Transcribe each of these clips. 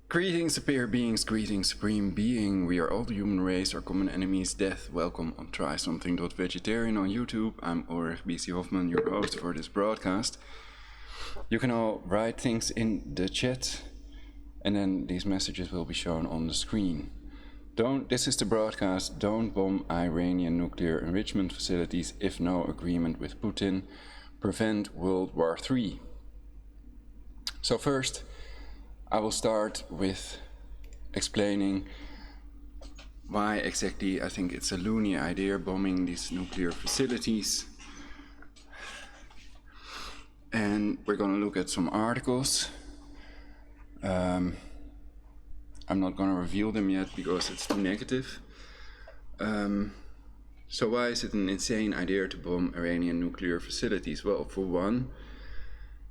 Greetings, superior beings, greetings, supreme being. We are all the human race, our common enemy is death. Welcome on Try Something.Vegetarian on YouTube. I'm Ulrich B.C. Hoffman, your host for this broadcast. You can all write things in the chat, and then these messages will be shown on the screen. This is the broadcast. Don't bomb Iranian nuclear enrichment facilities if no agreement with Putin. Prevent World War III. So first, I will start with explaining why exactly I think it's a loony idea bombing these nuclear facilities. And we're going to look at some articles. I'm not going to reveal them yet because it's too negative. So why is it an insane idea to bomb Iranian nuclear facilities? Well, for one,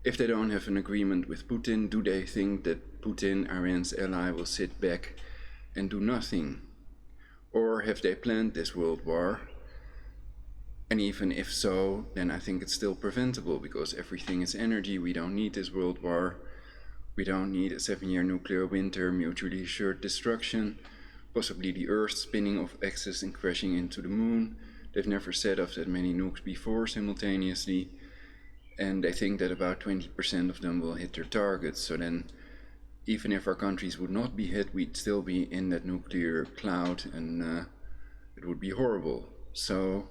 if they don't have an agreement with Putin, do they think that Putin, Iran's ally, will sit back and do nothing? Or have they planned this world war? And even if so, then I think it's still preventable, because everything is energy. We don't need this world war. We don't need a 7-year nuclear winter, mutually assured destruction, possibly the Earth spinning off axis and crashing into the moon. They've never set off that many nukes before simultaneously. And they think that about 20% of them will hit their targets. So then, even if our countries would not be hit, we'd still be in that nuclear cloud, and it would be horrible. So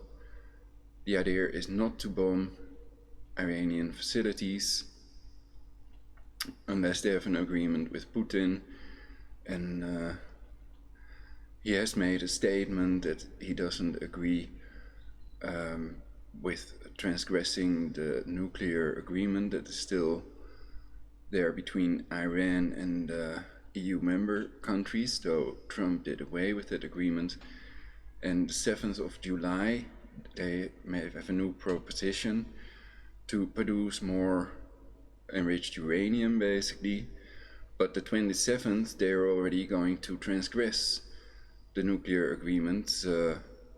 the idea is not to bomb Iranian facilities unless they have an agreement with Putin. And he has made a statement that he doesn't agree with transgressing the nuclear agreement that is still there between Iran and EU member countries, though Trump did away with that agreement. And the 7th of July, they may have a new proposition to produce more enriched uranium, basically. But the 27th, they're already going to transgress the nuclear agreement,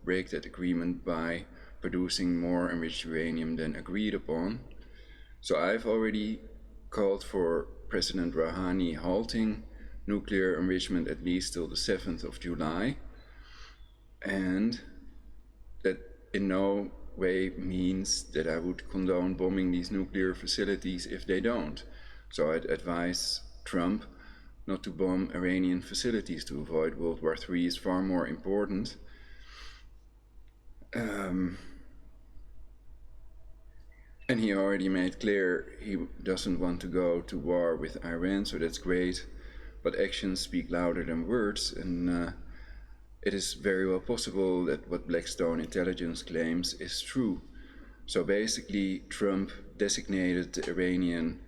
break that agreement by producing more enriched uranium than agreed upon. So I've already called for President Rouhani halting nuclear enrichment at least till the 7th of July. And that in no way means that I would condone bombing these nuclear facilities if they don't. So I'd advise Trump not to bomb Iranian facilities. To avoid World War III is far more important. And he already made clear he doesn't want to go to war with Iran, so that's great. But actions speak louder than words, and it is very well possible that what Blackstone Intelligence claims is true. So basically, Trump designated the Iranian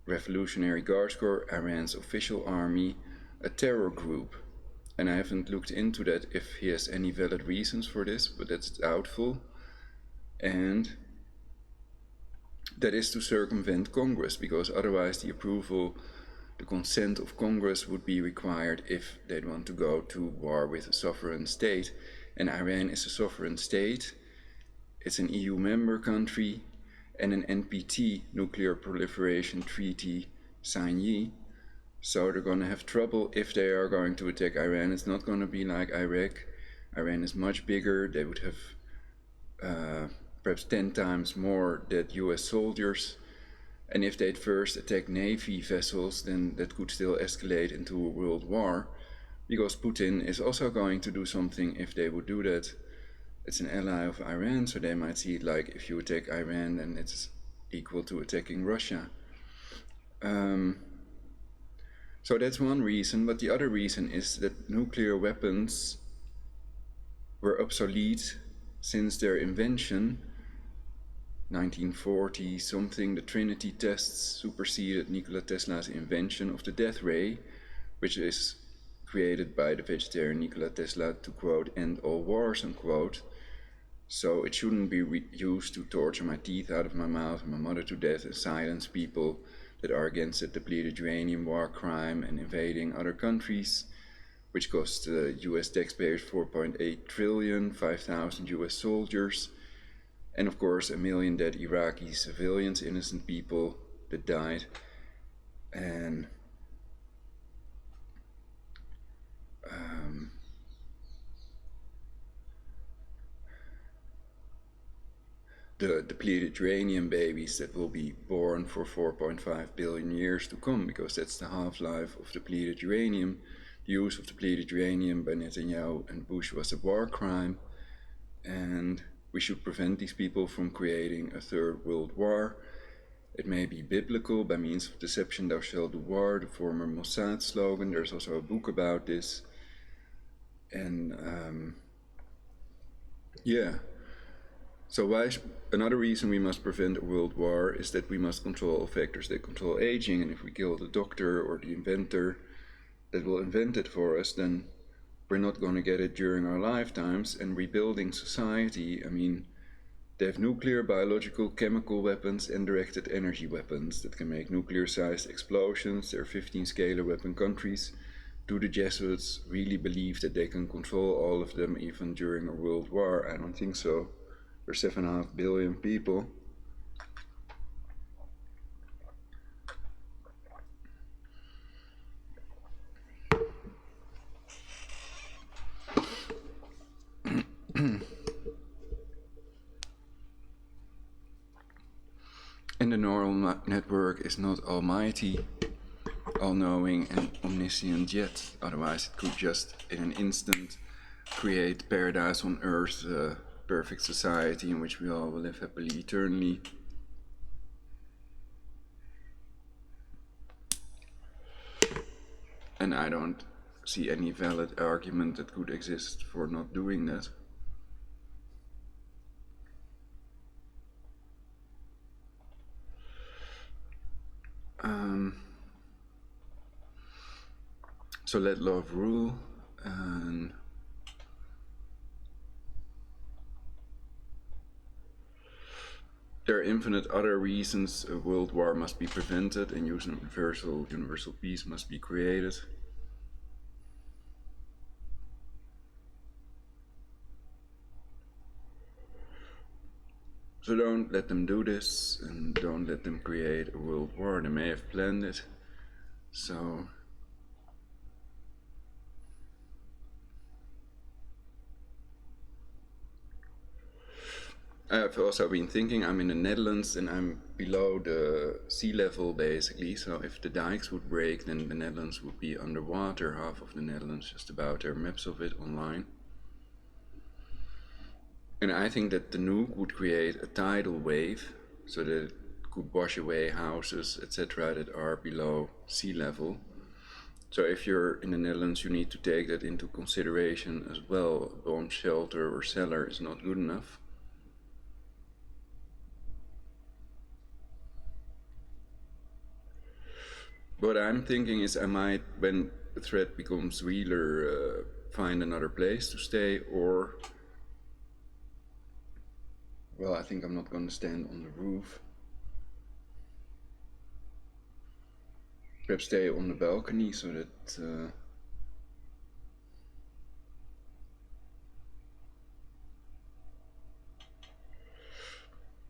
Revolutionary Guards Corps, Iran's official army, a terror group. And I haven't looked into that if he has any valid reasons for this, but that's doubtful. And that is to circumvent Congress, because otherwise the consent of Congress would be required if they'd want to go to war with a sovereign state. And Iran is a sovereign state. It's an EU member country and an NPT, Nuclear Proliferation Treaty, signee. So they're going to have trouble if they are going to attack Iran. It's not going to be like Iraq. Iran is much bigger. They would have perhaps 10 times more dead US soldiers. And if they'd first attack Navy vessels, then that could still escalate into a world war, because Putin is also going to do something if they would do that. It's an ally of Iran, so they might see it like if you attack Iran, then it's equal to attacking Russia. So that's one reason, but the other reason is that nuclear weapons were obsolete since their invention. 1940 something, the Trinity tests superseded Nikola Tesla's invention of the death ray, which is created by the vegetarian Nikola Tesla to, quote, end all wars, unquote. So it shouldn't be used to torture my teeth out of my mouth and my mother to death and silence people that are against the depleted uranium, war crime, and invading other countries, which cost US taxpayers 4.8 trillion, 5,000 US soldiers, and of course 1 million dead Iraqi civilians, innocent people that died. And the depleted uranium babies that will be born for 4.5 billion years to come, because that's the half-life of depleted uranium. The use of depleted uranium by Netanyahu and Bush was a war crime, and we should prevent these people from creating a third world war. It may be biblical, by means of deception thou shalt do war, the former Mossad slogan. There's also a book about this. And yeah. So another reason we must prevent a world war is that we must control all factors that control aging, and if we kill the doctor or the inventor that will invent it for us, then we're not going to get it during our lifetimes. And rebuilding society, I mean, they have nuclear, biological, chemical weapons and directed energy weapons that can make nuclear-sized explosions. There are 15 scalar weapon countries. Do the Jesuits really believe that they can control all of them even during a world war? I don't think so. We're 7.5 billion people. And the neural network is not almighty, all-knowing and omniscient yet. Otherwise it could just in an instant create paradise on earth, a perfect society in which we all will live happily eternally. And I don't see any valid argument that could exist for not doing that. So let love rule, and there are infinite other reasons a world war must be prevented and universal peace must be created. So don't let them do this, and don't let them create a world war. They may have planned it. So I've also been thinking, I'm in the Netherlands and I'm below the sea level basically, so if the dikes would break then the Netherlands would be underwater, half of the Netherlands just about. There are maps of it online. And I think that the nuke would create a tidal wave so that it could wash away houses, etc. that are below sea level. So if you're in the Netherlands you need to take that into consideration as well. A bomb shelter or cellar is not good enough. What I'm thinking is I might, when the threat becomes realer, find another place to stay, or, well, I think I'm not going to stand on the roof. Perhaps stay on the balcony so that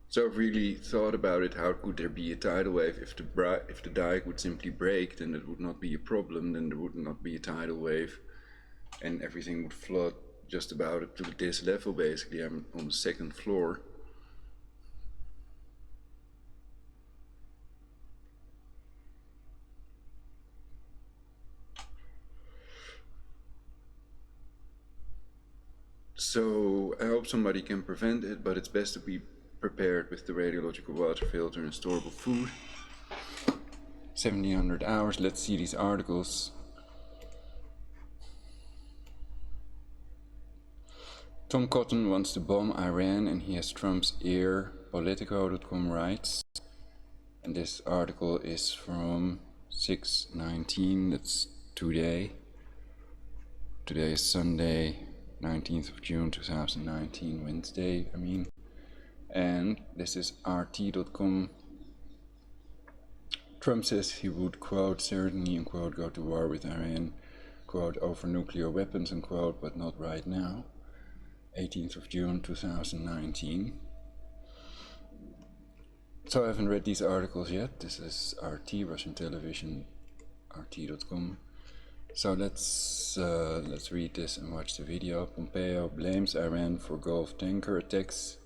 So I've really thought about it. How could there be a tidal wave? If the dike would simply break, then it would not be a problem. Then there would not be a tidal wave, and everything would flood just about up to this level. Basically, I'm on the second floor. So I hope somebody can prevent it, but it's best to be prepared with the radiological water filter and storable food. 1700 hours. Let's see these articles. Tom Cotton wants to bomb Iran and he has Trump's ear, Politico.com writes. And this article is from 6/19, that's today. Today is Sunday, 19th of June 2019, Wednesday, I mean. And this is RT.com. Trump says he would, quote, certainly, unquote, go to war with Iran, quote, over nuclear weapons, unquote, but not right now. 18th of June 2019. So I haven't read these articles yet. This is RT, Russian television, RT.com. So let's read this and watch the video. Pompeo blames Iran for Gulf tanker attacks.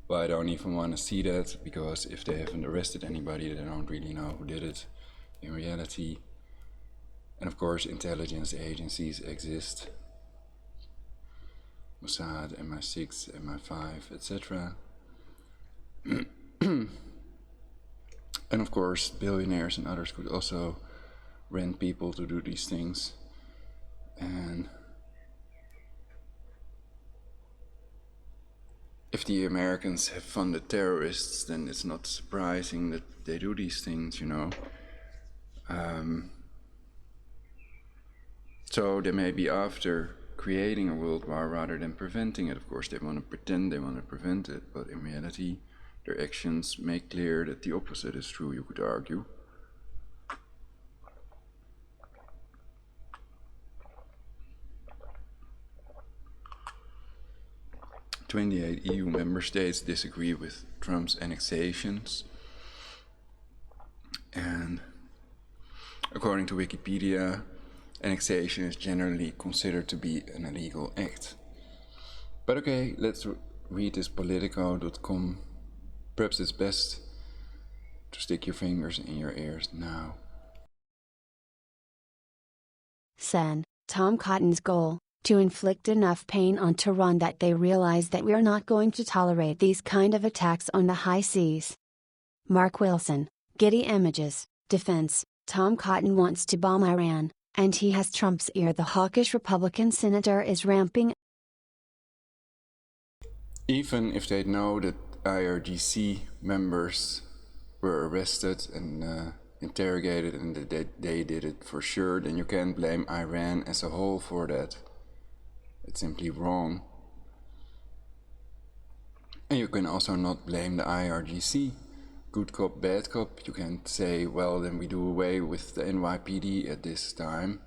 Well, I don't even want to see that, because if they haven't arrested anybody, they don't really know who did it in reality. And of course, intelligence agencies exist. Mossad, MI6, MI5, etc. And of course, billionaires and others could also rent people to do these things. And if the Americans have funded terrorists, then it's not surprising that they do these things, you know. So they may be after creating a world war rather than preventing it. Of course, they want to pretend they want to prevent it, but in reality, their actions make clear that the opposite is true, you could argue. "28 EU member states disagree with Trump's annexations, and according to Wikipedia, annexation is generally considered to be an illegal act." But okay, let's read this Politico.com. Perhaps it's best to stick your fingers in your ears now. Sen. Tom Cotton's goal, to inflict enough pain on Tehran that they realize that we're not going to tolerate these kind of attacks on the high seas. Mark Wilson, Getty Images, Defense. Tom Cotton wants to bomb Iran, and he has Trump's ear. The hawkish Republican senator is ramping. Even if they know that IRGC members were arrested and interrogated and that they did it for sure, then you can't blame Iran as a whole for that. It's simply wrong. And you can also not blame the IRGC. Good cop, bad cop. You can't say, well, then we do away with the NYPD at this time.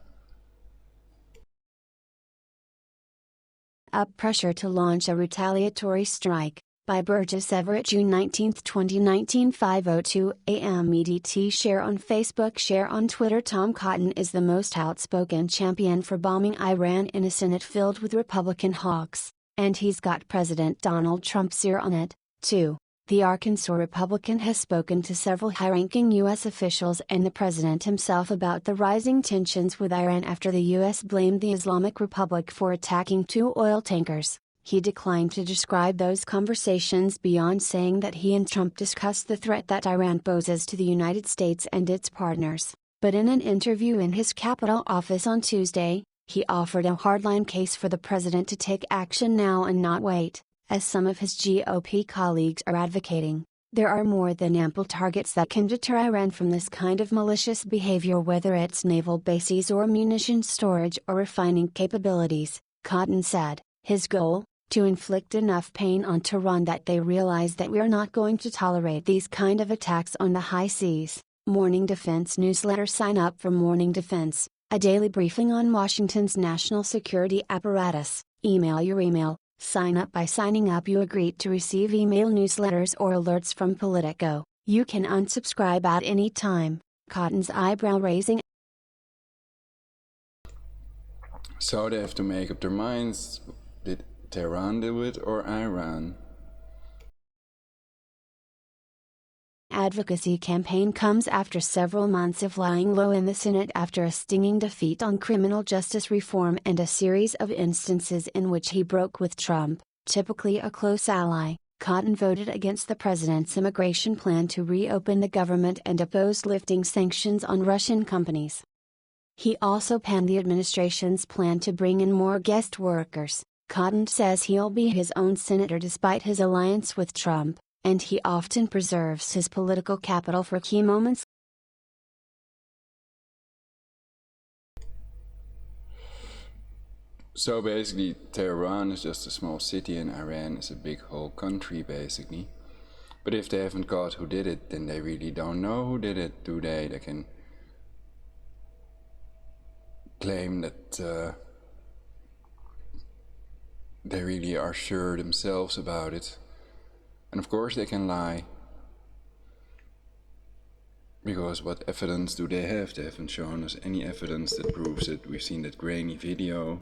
Up pressure to launch a retaliatory strike, by Burgess Everett, June 19, 2019, 5:02 a.m. EDT. Share on Facebook, share on Twitter. Tom Cotton is the most outspoken champion for bombing Iran in a Senate filled with Republican hawks, and he's got President Donald Trump's ear on it, too. The Arkansas Republican has spoken to several high-ranking U.S. officials and the president himself about the rising tensions with Iran after the U.S. blamed the Islamic Republic for attacking 2 oil tankers. He declined to describe those conversations beyond saying that he and Trump discussed the threat that Iran poses to the United States and its partners. But in an interview in his Capitol office on Tuesday, he offered a hardline case for the president to take action now and not wait, as some of his GOP colleagues are advocating. There are more than ample targets that can deter Iran from this kind of malicious behavior, whether it's naval bases or munitions storage or refining capabilities, Cotton said. His goal? To inflict enough pain on Tehran that they realize that we're not going to tolerate these kind of attacks on the high seas. Morning Defense Newsletter. Sign up for Morning Defense, a daily briefing on Washington's national security apparatus. Email your email. Sign up. By signing up, you agree to receive email newsletters or alerts from Politico. You can unsubscribe at any time. Cotton's eyebrow raising. So they have to make up their minds. Did Tehran do it or Iran? Advocacy campaign comes after several months of lying low in the Senate after a stinging defeat on criminal justice reform and a series of instances in which he broke with Trump, typically a close ally. Cotton voted against the president's immigration plan to reopen the government and opposed lifting sanctions on Russian companies. He also panned the administration's plan to bring in more guest workers. Cotton says he'll be his own senator despite his alliance with Trump, and he often preserves his political capital for key moments. So basically, Tehran is just a small city and Iran is a big whole country, basically. But if they haven't caught who did it, then they really don't know who did it, do they? They can claim that they really are sure themselves about it. And of course they can lie. Because what evidence do they have? They haven't shown us any evidence that proves it. We've seen that grainy video.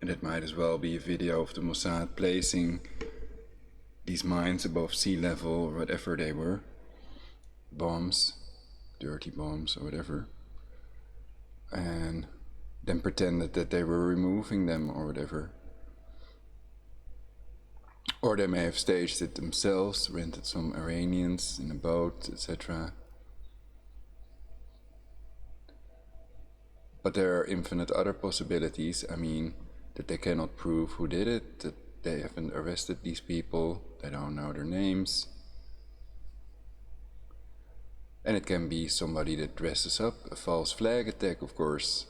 And it might as well be a video of the Mossad placing these mines above sea level or whatever they were, bombs, dirty bombs or whatever, and then pretended that they were removing them or whatever. Or they may have staged it themselves, rented some Iranians in a boat, etc. But there are infinite other possibilities. I mean, that they cannot prove who did it, that they haven't arrested these people, they don't know their names. And it can be somebody that dresses up, a false flag attack, of course,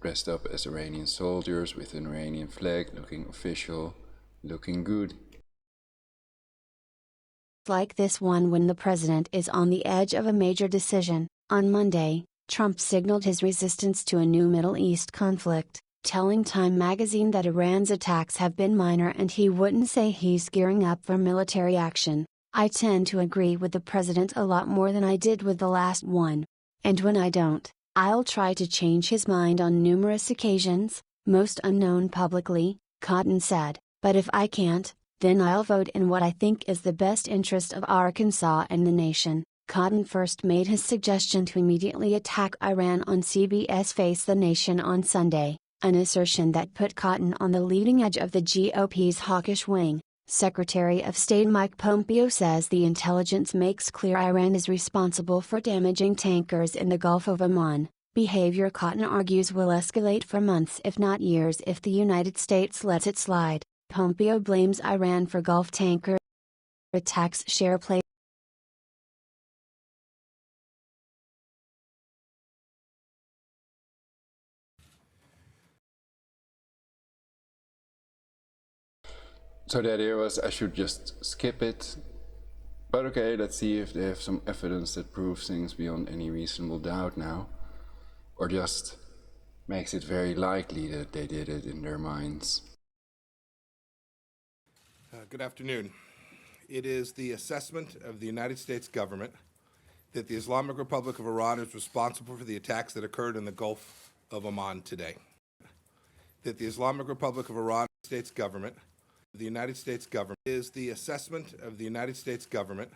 dressed up as Iranian soldiers with an Iranian flag, looking official, looking good. Like this one when the president is on the edge of a major decision. On Monday, Trump signaled his resistance to a new Middle East conflict, telling Time magazine that Iran's attacks have been minor and he wouldn't say he's gearing up for military action. I tend to agree with the president a lot more than I did with the last one. And when I don't, I'll try to change his mind on numerous occasions, most unknown publicly, Cotton said, but if I can't, then I'll vote in what I think is the best interest of Arkansas and the nation. Cotton first made his suggestion to immediately attack Iran on CBS Face the Nation on Sunday, an assertion that put Cotton on the leading edge of the GOP's hawkish wing. Secretary of State Mike Pompeo says the intelligence makes clear Iran is responsible for damaging tankers in the Gulf of Oman. Behavior Cotton argues will escalate for months if not years if the United States lets it slide. Pompeo blames Iran for Gulf tanker attacks. Share play. So the idea was I should just skip it, but okay, let's see if they have some evidence that proves things beyond any reasonable doubt now, or just makes it very likely that they did it in their minds. Good afternoon. It is the assessment of the United States government that the Islamic Republic of Iran is responsible for the attacks that occurred in the Gulf of Oman today. That the Islamic Republic of Iran, States government, the United States government, is the assessment of the United States government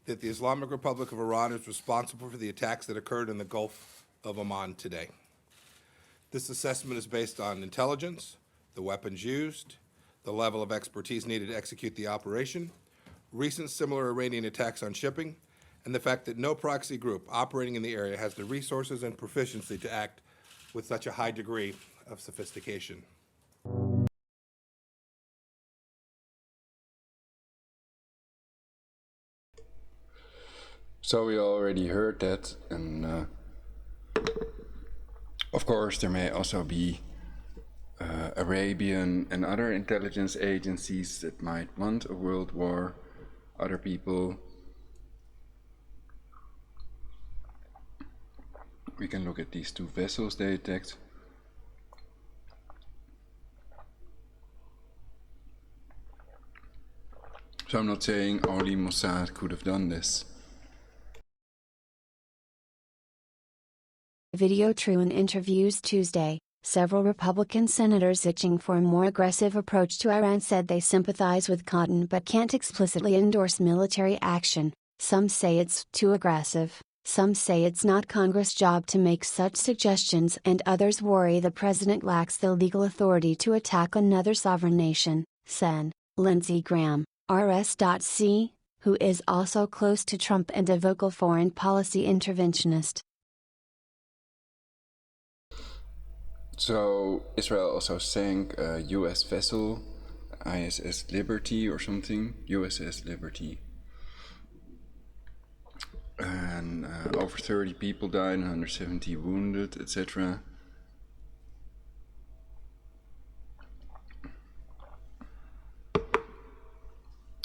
that the Islamic Republic of Iran is responsible for the attacks that occurred in the Gulf of Oman today. This assessment is based on intelligence, the weapons used, the level of expertise needed to execute the operation, recent similar Iranian attacks on shipping, and the fact that no proxy group operating in the area has the resources and proficiency to act with such a high degree of sophistication. So we already heard that, and of course there may also be Arabian and other intelligence agencies that might want a world war, other people. We can look at these two vessels they attacked. So I'm not saying only Mossad could have done this. Video true in interviews Tuesday. Several Republican senators itching for a more aggressive approach to Iran said they sympathize with Cotton but can't explicitly endorse military action. Some say it's too aggressive, some say it's not Congress' job to make such suggestions, and others worry the president lacks the legal authority to attack another sovereign nation. Sen. Lindsey Graham, RS.C., who is also close to Trump and a vocal foreign policy interventionist. So Israel also sank a US vessel, ISS Liberty or something, USS Liberty. And over 30 people died, 170 wounded, etc.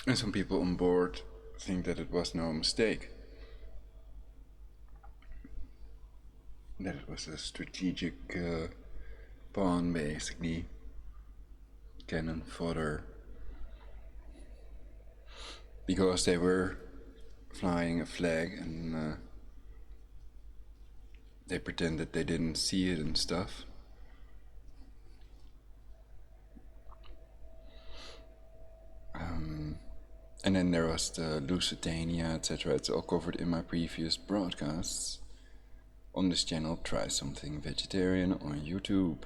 And some people on board think that it was no mistake. That it was a strategic pawn, basically. Cannon fodder. Because they were flying a flag and they pretended they didn't see it and stuff. And then there was the Lusitania, etc. It's all covered in my previous broadcasts. On this channel, Try Something Vegetarian on YouTube.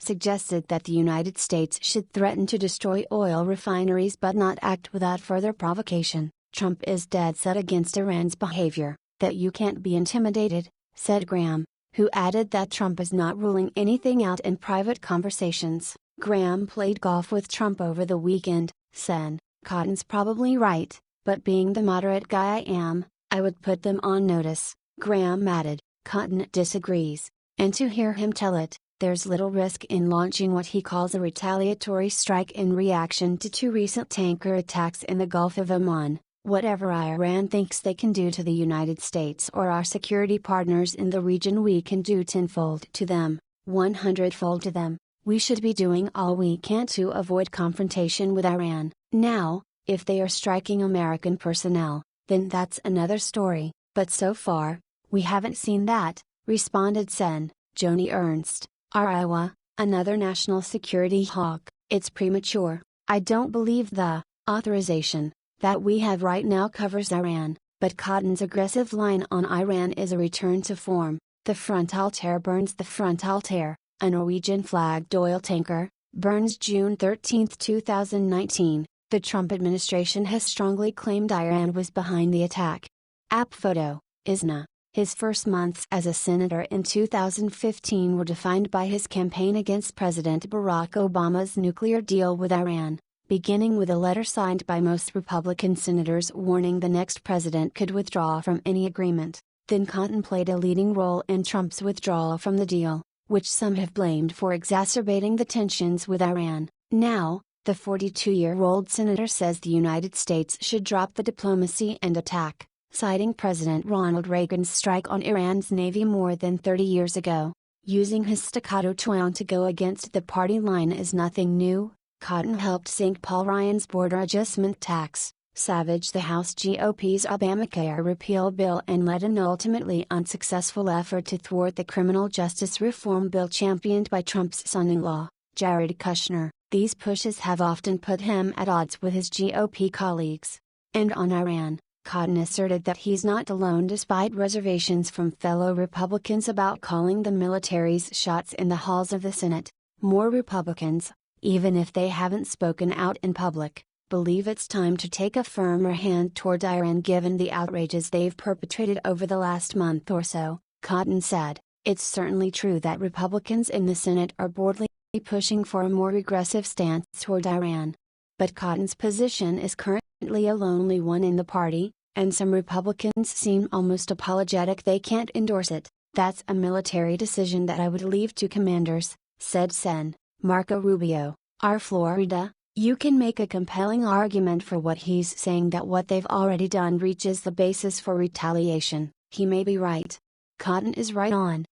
Suggested that the United States should threaten to destroy oil refineries but not act without further provocation. Trump is dead set against Iran's behavior, that you can't be intimidated, said Graham, who added that Trump is not ruling anything out in private conversations. Graham played golf with Trump over the weekend, said, "Cotton's probably right, but being the moderate guy I am, I would put them on notice." Graham added, Cotton disagrees, and to hear him tell it, there's little risk in launching what he calls a retaliatory strike in reaction to 2 recent tanker attacks in the Gulf of Oman. Whatever Iran thinks they can do to the United States or our security partners in the region, we can do tenfold to them, 100-fold to them. We should be doing all we can to avoid confrontation with Iran. Now, if they are striking American personnel, then that's another story, but so far, we haven't seen that, responded Sen. Joni Ernst, Iowa, another national security hawk. It's premature. I don't believe the authorization that we have right now covers Iran, but Cotton's aggressive line on Iran is a return to form. The Frontaltair burns. The Frontaltair, a Norwegian-flagged oil tanker, burns June 13, 2019. The Trump administration has strongly claimed Iran was behind the attack. App photo, Isna. His first months as a senator in 2015 were defined by his campaign against President Barack Obama's nuclear deal with Iran, beginning with a letter signed by most Republican senators warning the next president could withdraw from any agreement. Then Cotton played a leading role in Trump's withdrawal from the deal, which some have blamed for exacerbating the tensions with Iran. Now, the 42-year-old senator says the United States should drop the diplomacy and attack, citing President Ronald Reagan's strike on Iran's navy more than 30 years ago. Using his staccato tone to go against the party line is nothing new. Cotton helped sink Paul Ryan's border adjustment tax, savage the House GOP's Obamacare repeal bill, and led an ultimately unsuccessful effort to thwart the criminal justice reform bill championed by Trump's son-in-law, Jared Kushner. These pushes have often put him at odds with his GOP colleagues. And on Iran, Cotton asserted that he's not alone despite reservations from fellow Republicans about calling the military's shots in the halls of the Senate. More Republicans, even if they haven't spoken out in public, believe it's time to take a firmer hand toward Iran given the outrages they've perpetrated over the last month or so. Cotton said, "It's certainly true that Republicans in the Senate are boldly pushing for a more aggressive stance toward Iran. But Cotton's position is currently a lonely one in the party, and some Republicans seem almost apologetic they can't endorse it. That's a military decision that I would leave to commanders," said Sen. Marco Rubio, R. Florida. You can make a compelling argument for what he's saying, that what they've already done reaches the basis for retaliation. He may be right. Cotton is right on.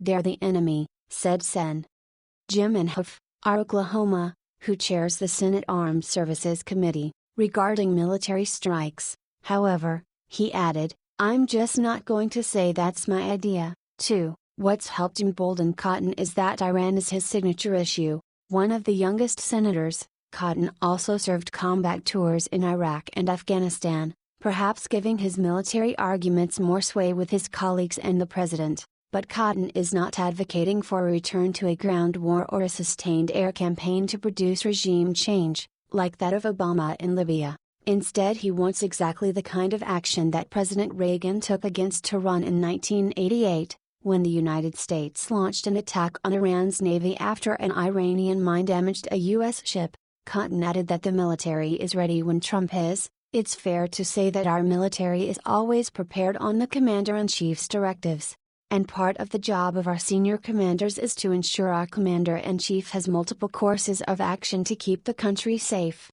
They're the enemy, said Sen. Jim Inhofe, R. Oklahoma, who chairs the Senate Armed Services Committee, regarding military strikes. However, he added, I'm just not going to say that's my idea. 2. What's helped embolden Cotton is that Iran is his signature issue. One of the youngest senators, Cotton also served combat tours in Iraq and Afghanistan, perhaps giving his military arguments more sway with his colleagues and the president. But Cotton is not advocating for a return to a ground war or a sustained air campaign to produce regime change, like that of Obama in Libya. Instead, he wants exactly the kind of action that President Reagan took against Tehran in 1988, when the United States launched an attack on Iran's navy after an Iranian mine damaged a U.S. ship. Cotton added that the military is ready when Trump is. It's fair to say that our military is always prepared on the Commander-in-Chief's directives. And part of the job of our senior commanders is to ensure our Commander-in-Chief has multiple courses of action to keep the country safe.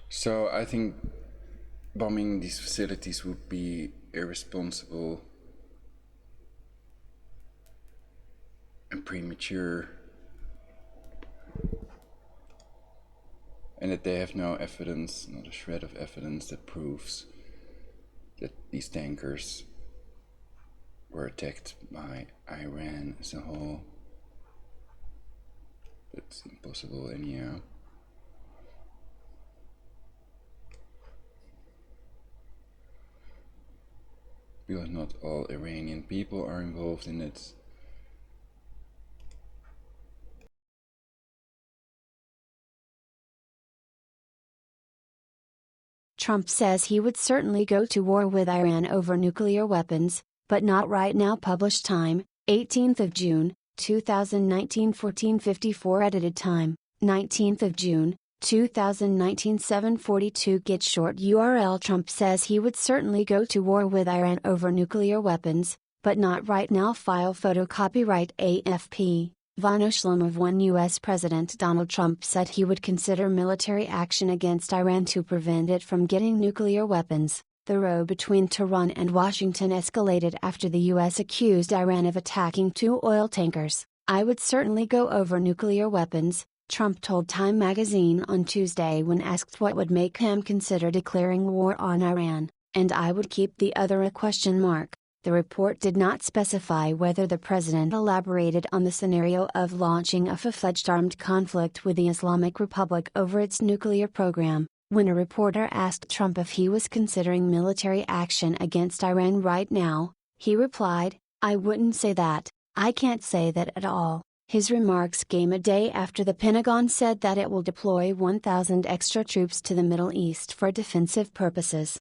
So I think bombing these facilities would be irresponsible and premature, and that they have no evidence, not a shred of evidence, that proves that these tankers were attacked by Iran as a whole. That's impossible anyhow. Because not all Iranian people are involved in it. Trump says he would certainly go to war with Iran over nuclear weapons, but not right now. Published time, 18th of June, 2019. 1454 edited time, 19th of June, 2019. 742 Get short URL. Trump says he would certainly go to war with Iran over nuclear weapons, but not right now. File photo copyright AFP. Von when U.S. President Donald Trump said he would consider military action against Iran to prevent it from getting nuclear weapons, the row between Tehran and Washington escalated after the U.S. accused Iran of attacking 2 oil tankers. "I would certainly go over nuclear weapons," Trump told Time magazine on Tuesday when asked what would make him consider declaring war on Iran, "and I would keep the other a question mark." The report did not specify whether the president elaborated on the scenario of launching a full-fledged armed conflict with the Islamic Republic over its nuclear program. When a reporter asked Trump if he was considering military action against Iran right now, he replied, "I wouldn't say that, I can't say that at all." His remarks came a day after the Pentagon said that it will deploy 1,000 extra troops to the Middle East for defensive purposes.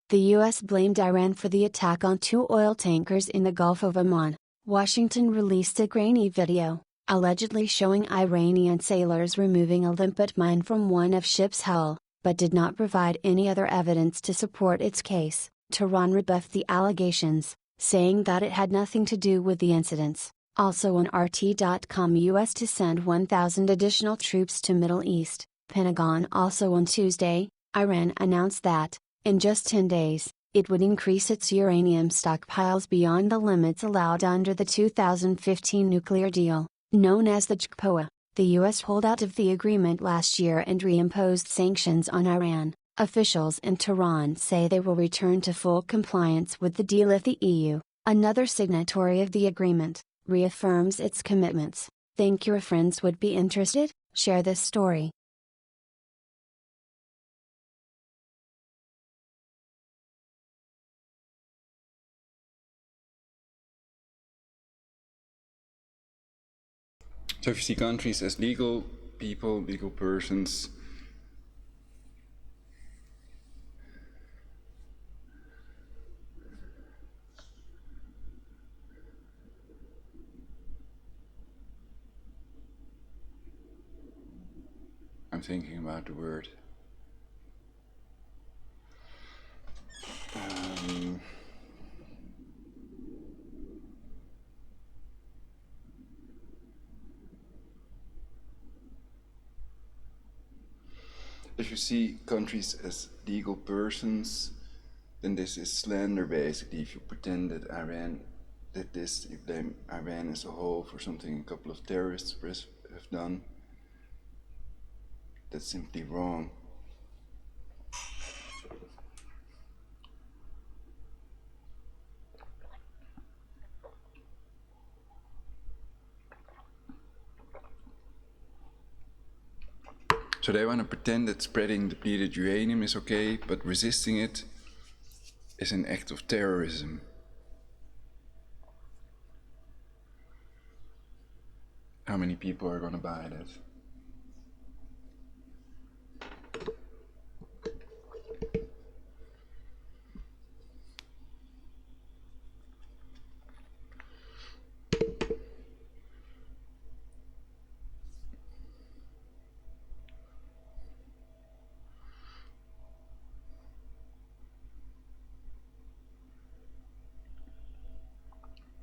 The U.S. blamed Iran for the attack on 2 oil tankers in the Gulf of Oman. Washington released a grainy video, allegedly showing Iranian sailors removing a limpet mine from one of ship's hull, but did not provide any other evidence to support its case. Tehran rebuffed the allegations, saying that it had nothing to do with the incidents. Also on RT.com, U.S. to send 1,000 additional troops to Middle East. Pentagon. Also on Tuesday, Iran announced that, in just 10 days, it would increase its uranium stockpiles beyond the limits allowed under the 2015 nuclear deal, known as the JCPOA. The U.S. pulled out of the agreement last year and reimposed sanctions on Iran. Officials in Tehran say they will return to full compliance with the deal if the EU, another signatory of the agreement, reaffirms its commitments. Think your friends would be interested? Share this story. So if you see countries as legal people, legal persons, I'm thinking about the word. If you see countries as legal persons, then this is slander basically. If you pretend that Iran did this, you blame Iran as a whole for something a couple of terrorists have done. That's simply wrong. So they want to pretend that spreading depleted uranium is okay, but resisting it is an act of terrorism. How many people are going to buy that?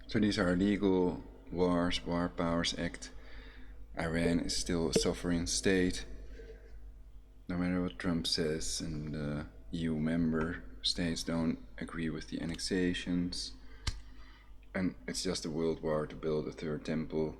So these are legal wars, War Powers Act. Iran is still a sovereign state, no matter what Trump says, and EU member states don't agree with the annexations. And it's just a world war to build a third temple.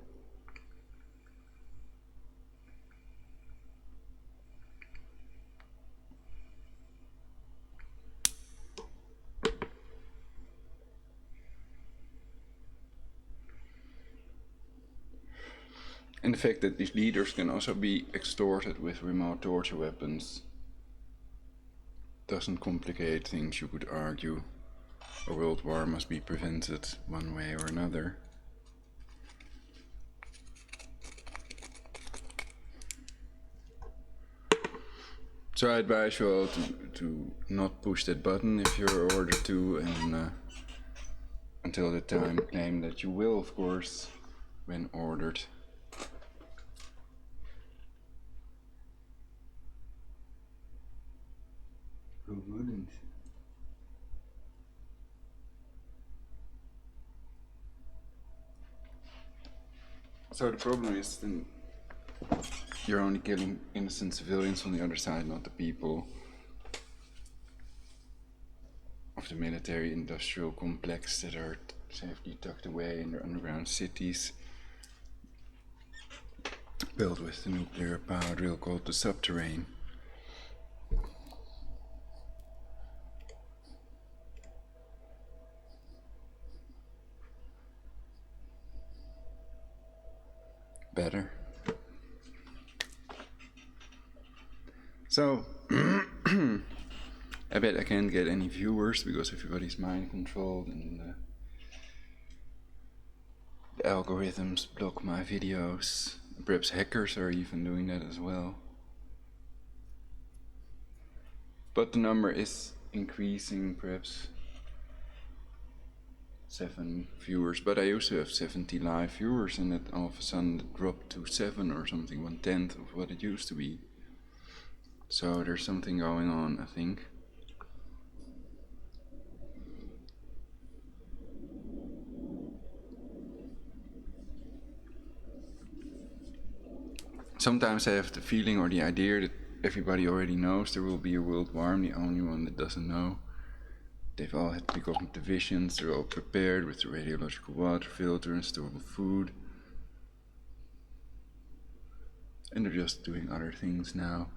And the fact that these leaders can also be extorted with remote torture weapons doesn't complicate things. You could argue a world war must be prevented one way or another. So I advise you all to not push that button if you're ordered to, and until the time claimed that you will, of course, when ordered. Who wouldn't? So the problem is then you're only killing innocent civilians on the other side, not the people of the military-industrial complex that are safely tucked away in their underground cities, built with the nuclear power drill called the subterrane. Better. So, I bet I can't get any viewers because everybody's mind controlled and the algorithms block my videos. Perhaps hackers are even doing that as well. But the number is increasing, perhaps 7 viewers. But I used to have 70 live viewers, and it all of a sudden it dropped to 7 or something, 1/10 of what it used to be. So there's something going on, I think. Sometimes I have the feeling or the idea that everybody already knows there will be a world war. I'm the only one that doesn't know. They've all had precognitive visions, they're all prepared with the radiological water filter and stored food. And they're just doing other things now.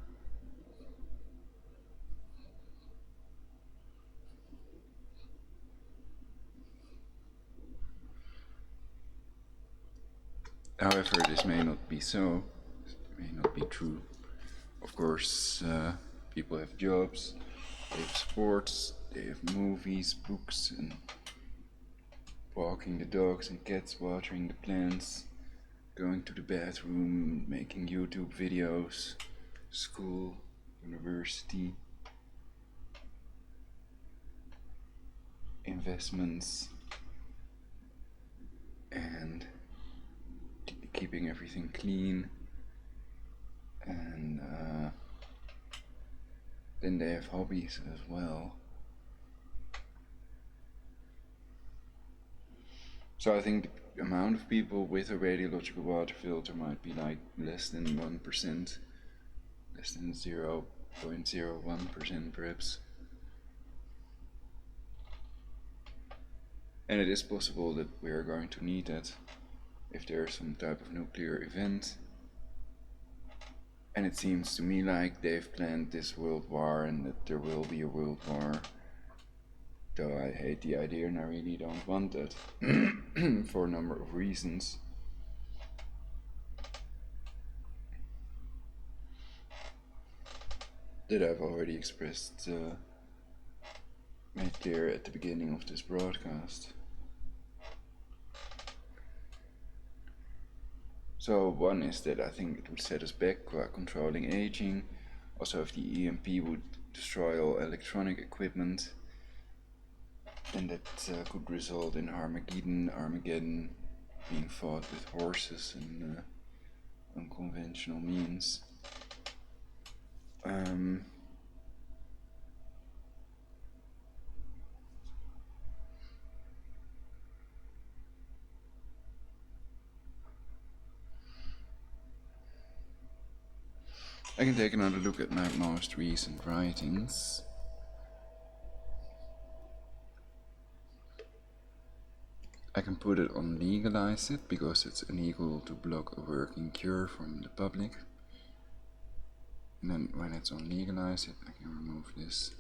However, this may not be so, it may not be true. Of course, people have jobs, they have sports, they have movies, books, and walking the dogs and cats, watering the plants, going to the bathroom, making YouTube videos, school, university, investments, and keeping everything clean. And then they have hobbies as well. So I think the amount of people with a radiological water filter might be like less than 1%, less than 0.01% perhaps. And it is possible that we are going to need that if there is some type of nuclear event. And it seems to me like they've planned this world war and that there will be a world war. Though I hate the idea and I really don't want it for a number of reasons. That I've already expressed, made clear at the beginning of this broadcast. So one is that I think it would set us back by controlling aging. Also, if the EMP would destroy all electronic equipment, then that could result in Armageddon being fought with horses and unconventional means. I can take another look at my most recent writings. I can put it on legalize it because it's illegal to block a working cure from the public. And then when it's on legalize it, I can remove this.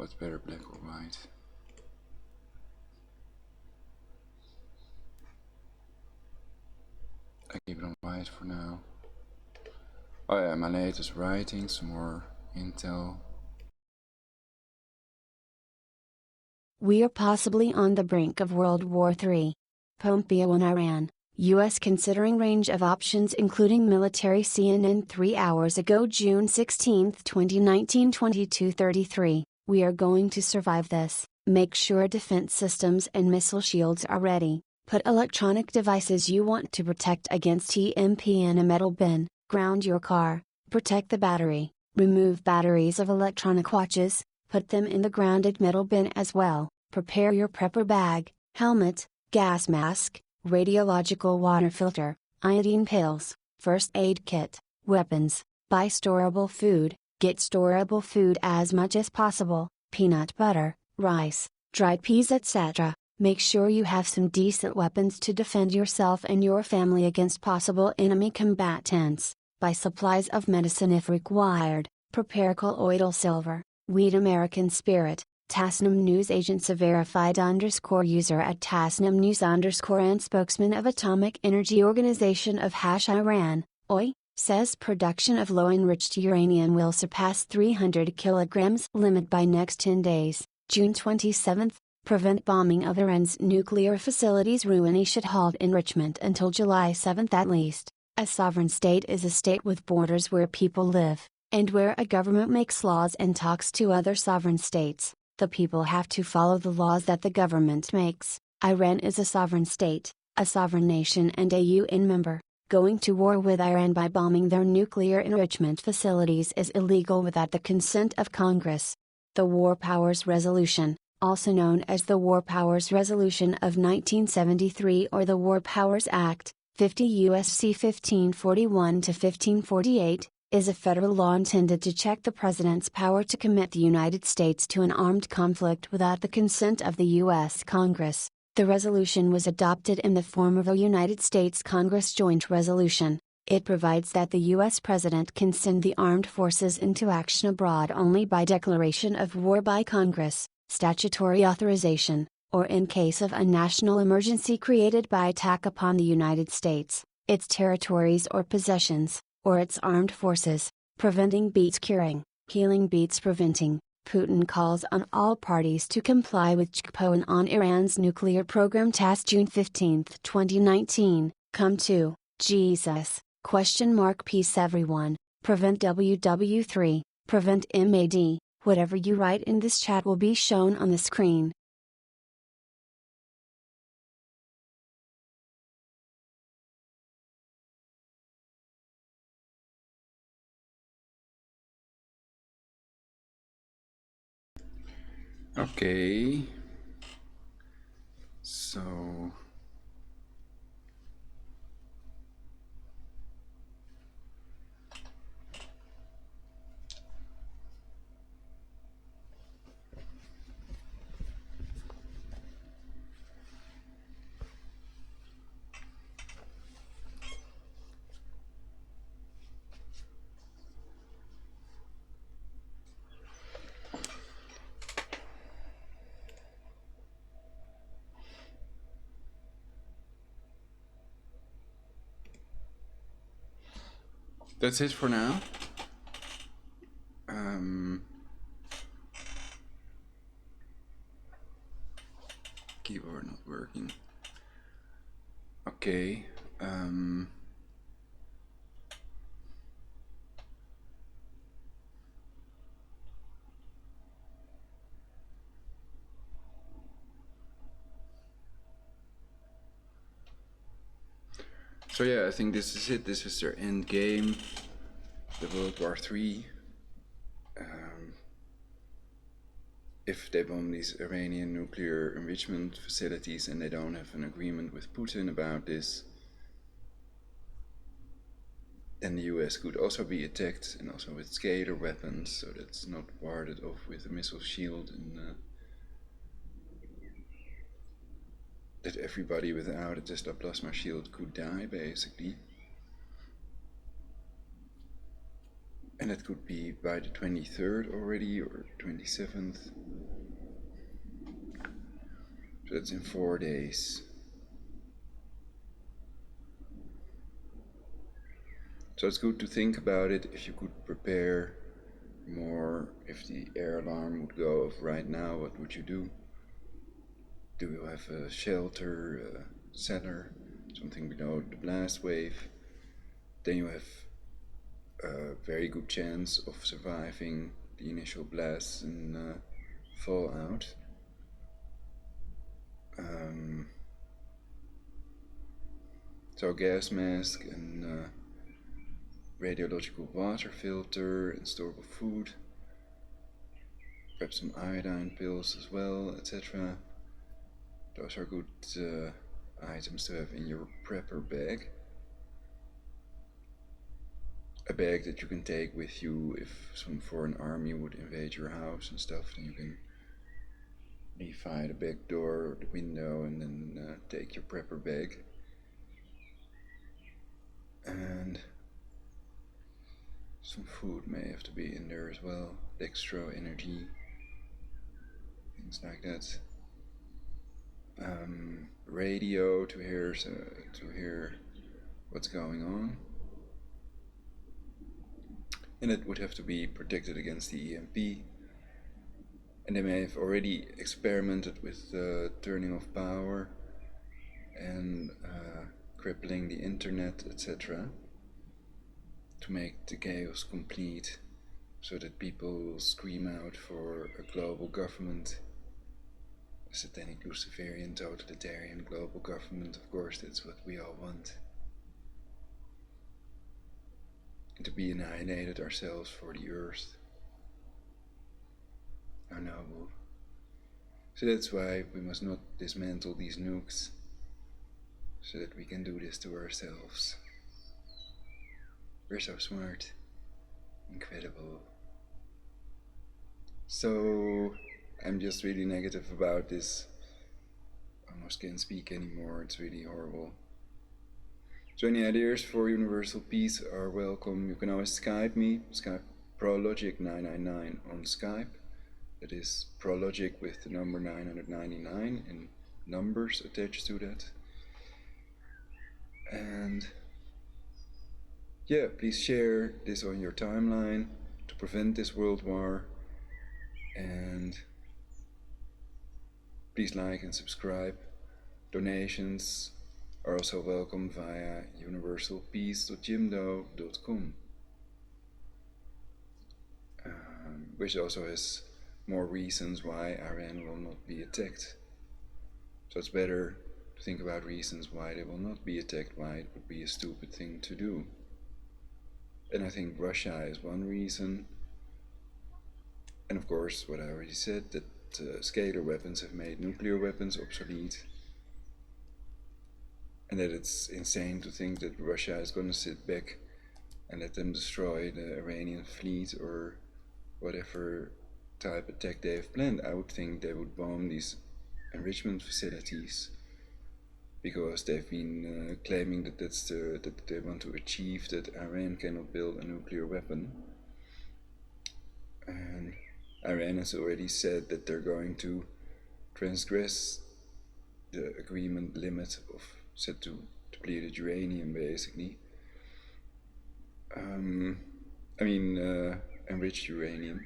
What's better, black or white? I keep it on white for now. Oh yeah, my latest writing, some more intel. We are possibly on the brink of World War III. Pompeo in Iran, U.S. considering range of options including military. CNN 3 hours ago, June 16, 2019, 22:33. We are going to survive this. Make sure defense systems and missile shields are ready. Put electronic devices you want to protect against EMP in a metal bin. Ground your car. Protect the battery. Remove batteries of electronic watches. Put them in the grounded metal bin as well. Prepare your prepper bag, helmet, gas mask, radiological water filter, iodine pills, first aid kit, weapons. Buy storable food. Get storable food as much as possible, peanut butter, rice, dried peas, etc. Make sure you have some decent weapons to defend yourself and your family against possible enemy combatants. Buy supplies of medicine if required. Prepare colloidal silver, wheat, American spirit. Tasnim News Agents, a verified _user at Tasnim News _ and spokesman of Atomic Energy Organization of Iran, OI, says production of low-enriched uranium will surpass 300 kilograms limit by next 10 days, June 27. Prevent bombing of Iran's nuclear facilities. Rouhani should halt enrichment until July 7 at least. A sovereign state is a state with borders where people live, and where a government makes laws and talks to other sovereign states. The people have to follow the laws that the government makes. Iran is a sovereign state, a sovereign nation and a UN member. Going to war with Iran by bombing their nuclear enrichment facilities is illegal without the consent of Congress. The War Powers Resolution, also known as the War Powers Resolution of 1973 or the War Powers Act, 50 U.S.C. 1541 to 1548, is a federal law intended to check the president's power to commit the United States to an armed conflict without the consent of the U.S. Congress. The resolution was adopted in the form of a United States Congress joint resolution. It provides that the U.S. President can send the armed forces into action abroad only by declaration of war by Congress, statutory authorization, or in case of a national emergency created by attack upon the United States, its territories or possessions, or its armed forces. Preventing beats curing, healing beats preventing. Putin calls on all parties to comply with CHPO on Iran's nuclear program. TASS June 15, 2019. Come to Jesus? Peace everyone. Prevent WW3. Prevent MAD. Whatever you write in this chat will be shown on the screen. Okay. So that's it for now. Keyboard not working. Okay. So yeah, I think this is it. This is their end game. The World War III. If they bomb these Iranian nuclear enrichment facilities and they don't have an agreement with Putin about this, then the US could also be attacked, and also with scalar weapons, so that's not warded off with a missile shield, and that everybody without a Tesla plasma shield could die, basically. And it could be by the 23rd already, or 27th. So that's in 4 days. So it's good to think about it. If you could prepare more, if the air alarm would go off right now, what would you do? Do you have a shelter, a cellar, something below the blast wave? Then you have a very good chance of surviving the initial blasts and fallout. So gas mask and radiological water filter and storable food, perhaps some iodine pills as well, etc. Those are good items to have in your prepper bag. A bag that you can take with you if some foreign army would invade your house and stuff, then you can leave via the back door or the window and then take your prepper bag. And some food may have to be in there as well, dextro, energy, things like that. Radio to hear what's going on. And it would have to be protected against the EMP. And they may have already experimented with turning off power and crippling the internet, etc., to make the chaos complete, so that people scream out for a global government, a satanic Luciferian totalitarian global government. Of course, that's what we all want. And to be annihilated ourselves for the earth. How noble. So that's why we must not dismantle these nukes, so that we can do this to ourselves. We're so smart. Incredible. So I'm just really negative about this. I almost can't speak anymore, it's really horrible. So any ideas for universal peace are welcome. You can always Skype me, Skype Prologic999 on Skype. That is Prologic with the number 999 and numbers attached to that. And yeah, please share this on your timeline to prevent this world war. And please like and subscribe. Donations are also welcome via universalpeace.jimdo.com, which also has more reasons why Iran will not be attacked. So it's better to think about reasons why they will not be attacked, why it would be a stupid thing to do. And I think Russia is one reason. And of course, what I already said, that scalar weapons have made nuclear weapons obsolete. And that it's insane to think that Russia is going to sit back and let them destroy the Iranian fleet or whatever type attack they have planned. I would think they would bomb these enrichment facilities, because they've been claiming that that they want to achieve that Iran cannot build a nuclear weapon. And Iran has already said that they're going to transgress the agreement limit of set to depleted uranium, basically. Enriched uranium.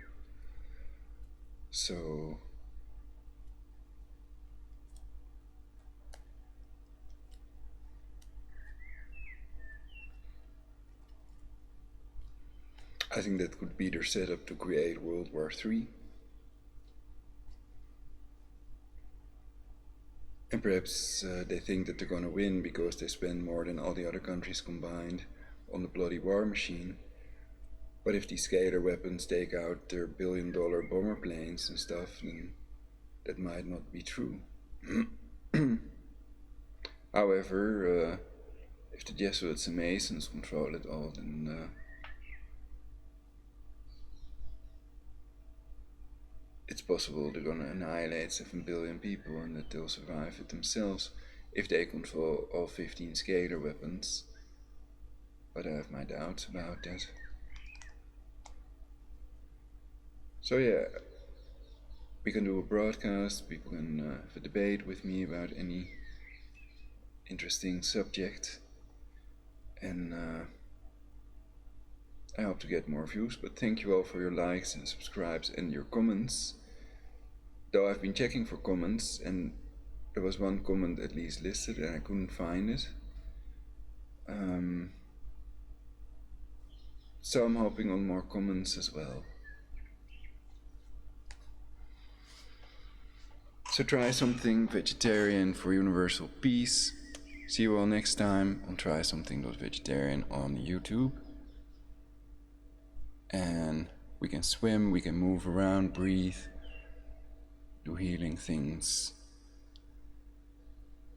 So I think that could be their setup to create World War III. And perhaps they think that they're going to win because they spend more than all the other countries combined on the bloody war machine. But if these scalar weapons take out their billion-dollar bomber planes and stuff, then that might not be true. However, if the Jesuits and Masons control it all, then it's possible they're gonna annihilate 7 billion people and that they'll survive it themselves if they control all 15 scalar weapons. But I have my doubts about that. So yeah, we can do a broadcast, people can have a debate with me about any interesting subject, and I hope to get more views, but thank you all for your likes and subscribes and your comments. Though I've been checking for comments, and there was one comment at least listed and I couldn't find it. So I'm hoping on more comments as well. So try something vegetarian for universal peace. See you all next time on Try Something.Vegetarian on YouTube. And we can swim, we can move around, breathe, do healing things,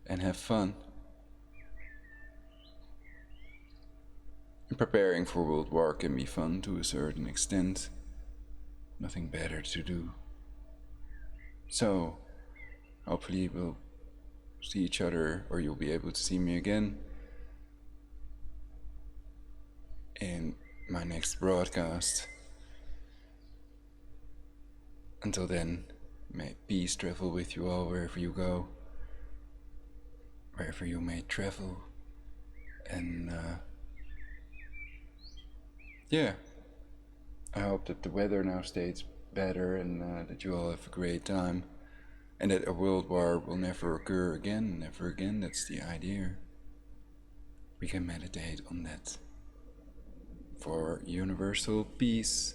and have fun. And preparing for World War can be fun to a certain extent. Nothing better to do. So, hopefully we'll see each other, or you'll be able to see me again in my next broadcast. Until then, may peace travel with you all wherever you go, wherever you may travel, and yeah, I hope that the weather now stays better and that you all have a great time, and that a world war will never occur again, never again. That's the idea. We can meditate on that for universal peace.